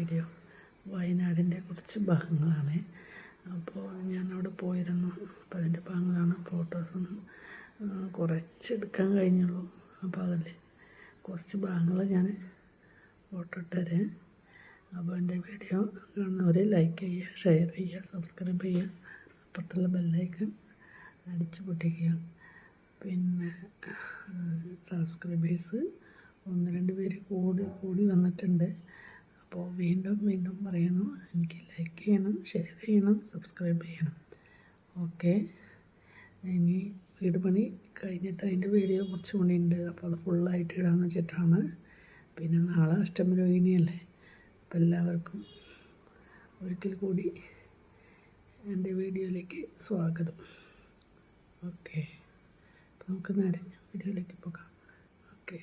Video. വയനാടിൻ്റെ കുറച്ച് ഭാഗങ്ങളാണ്. അപ്പോൾ ഞാനവിടെ പോയിരുന്നു. അപ്പോൾ അതിൻ്റെ ഭാഗങ്ങളാണ്. ഫോട്ടോസൊന്നും കുറച്ചെടുക്കാൻ കഴിഞ്ഞുള്ളൂ. അപ്പോൾ അതിൽ കുറച്ച് ഭാഗങ്ങൾ ഞാൻ ഫോട്ടോ ഇട്ടുതരാം. അപ്പോൾ എൻ്റെ വീഡിയോ കാണുന്നവർ ലൈക്ക് ചെയ്യുക, ഷെയർ ചെയ്യുക, സബ്സ്ക്രൈബ് ചെയ്യുക, അപ്പുറത്തുള്ള ബെല്ലൈക്കൺ അടിച്ച് പൊട്ടിക്കുക. പിന്നെ സബ്സ്ക്രൈബേഴ്സ് 1-2 പേര് കൂടി വന്നിട്ടുണ്ട്. അപ്പോൾ വീണ്ടും പറയണം, എനിക്ക് ലൈക്ക് ചെയ്യണം, ഷെയർ ചെയ്യണം, സബ്സ്ക്രൈബ് ചെയ്യണം. ഓക്കെ. ഇനി വീട് പണി കഴിഞ്ഞിട്ട് അതിൻ്റെ വീഡിയോ കുറച്ചും കൂടി ഉണ്ട്. അപ്പോൾ അത് ഫുള്ളായിട്ട് ഇടാമെന്ന് വെച്ചിട്ടാണ്. പിന്നെ നാളെ അഷ്ടമിരോഹിണിയല്ലേ. അപ്പോൾ എല്ലാവർക്കും ഒരിക്കൽ കൂടി എൻ്റെ വീഡിയോയിലേക്ക് സ്വാഗതം. ഓക്കെ. അപ്പോൾ നമുക്ക് നേരെ വീഡിയോയിലേക്ക് പോകാം. ഓക്കെ.